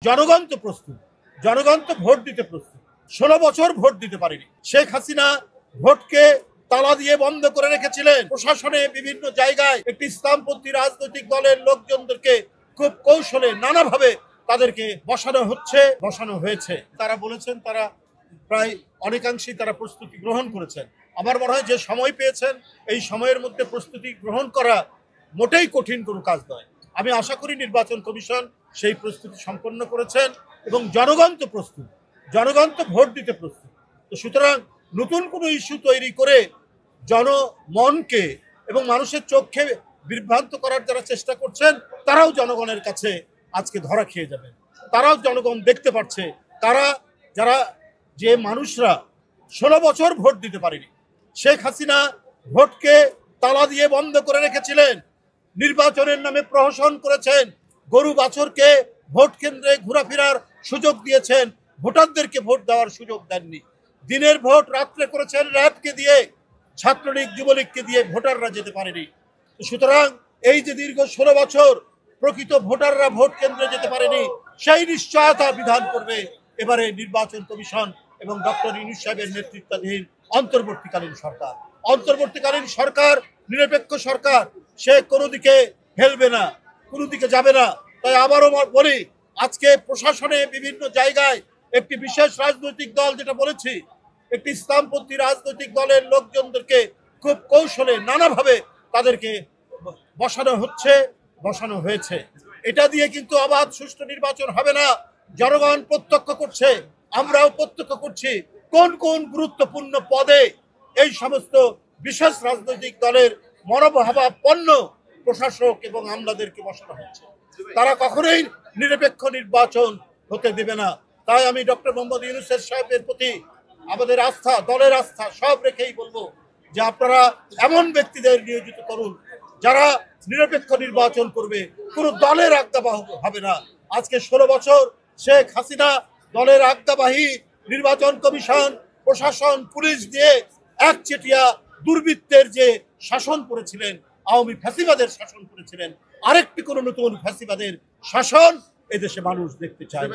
জনগণ তো প্রস্তুত, জনগণ তো ভোট দিতে প্রস্তুত। 16 বছর ভোট দিতে পারেনি শেখ হাসিনা। ভোটকে তালা দিয়ে বন্ধ করে রেখেছিলেন। প্রশাসনে বিভিন্ন জায়গায় একটি ইসলামপন্থী রাজনৈতিক দলের লোকজনদেরকে খুব কৌশলে নানাভাবে তাদেরকে বসানো হয়েছে। তারা বলেছেন তারা প্রায় অনেকাংশেই তারা প্রস্তুতি গ্রহণ করেছেন। আমার মনে হয় যে সময় পেয়েছেন এই সময়ের মধ্যে প্রস্তুতি গ্রহণ করা মোটেই কঠিন কোনো কাজ নয়। আমি আশা করি নির্বাচন কমিশন সেই প্রস্তুতি সম্পন্ন করেছেন এবং জনগণ তো প্রস্তুত, জনগণ তো ভোট দিতে প্রস্তুত। তো সুতরাং নতুন কোনো ইস্যু তৈরি করে জনমনকে এবং মানুষের চোখে বিভ্রান্ত করার যারা চেষ্টা করছেন তারাও জনগণের কাছে আজকে ধরা খেয়ে যাবেন। তারাও জনগণ দেখতে পাচ্ছে যারা যে মানুষরা 16 বছর ভোট দিতে পারেনি। শেখ হাসিনা ভোটকে তালা দিয়ে বন্ধ করে রেখেছিলেন, নির্বাচনের নামে প্রহসন করেছেন, গরু বাছরকে ভোট কেন্দ্রে ঘোরাফেরার সুযোগ দিয়েছেন, ভোটারদেরকে ভোট দেওয়ার সুযোগ দেননি। দিনের ভোট রাত্রে করেছেন র্যাবকে দিয়ে, ছাত্রলীগ যুবলীগকে দিয়ে ভোটাররা যেতে পারেনি। সুতরাং এই যে দীর্ঘ 16 বছর প্রকৃত ভোটাররা ভোট কেন্দ্রে যেতে পারেনি, সেই নিশ্চয়তা বিধান করবে এবারে নির্বাচন কমিশন এবং ডক্টর ইউনূস সাহেবের নেতৃত্বাধীন অন্তর্বর্তীকালীন সরকার। অন্তর্বর্তীকালীন সরকার নিরপেক্ষ সরকার, সে কোনো দিকে হেলবে না, কোনো দিকে যাবে না। তাই আবারও বলি, আজকে প্রশাসনে বিভিন্ন জায়গায় একটি বিশেষ রাজনৈতিক দল, যেটা বলেছি, একটি ইসলামপন্থী রাজনৈতিক দলের লোকজনদেরকে খুব কৌশলে নানাভাবে তাদেরকে বসানো হয়েছে। এটা দিয়ে কিন্তু অবাধ সুষ্ঠু নির্বাচন হবে না। জনগণ প্রত্যক্ষ করছে, আমরাও প্রত্যক্ষ করছি কোন কোন গুরুত্বপূর্ণ পদে এই সমস্ত বিশেষ রাজনৈতিক দলের মনোভাবাপন্ন প্রশাসক এবং আমলাদেরকে বসানো হচ্ছে। তারা কখনোই নিরপেক্ষ নির্বাচন হতে দেবে না। তাই আমি ডক্টর মোহাম্মদ ইউনূস সাহেবের প্রতি আমাদের আস্থা, দলের আস্থা সব রেখেই বলবো যে আপনারা এমন ব্যক্তিদের নিয়োজিত করুন যারা নিরপেক্ষ নির্বাচন করবে, কোনো দলের আজ্ঞাবাহ হবে না। আজকে 16 বছর শেখ হাসিনা দলের আজ্ঞাবাহী নির্বাচন কমিশন, প্রশাসন, পুলিশ দিয়ে একচেটিয়া দুর্বৃত্তের যে শাসন করেছিলেন, আওয়ামী ফ্যাসিবাদের শাসন করেছিলেন, আরেকটি কোনো নতুন ফ্যাসিবাদের শাসন এদেশে মানুষ দেখতে চায়।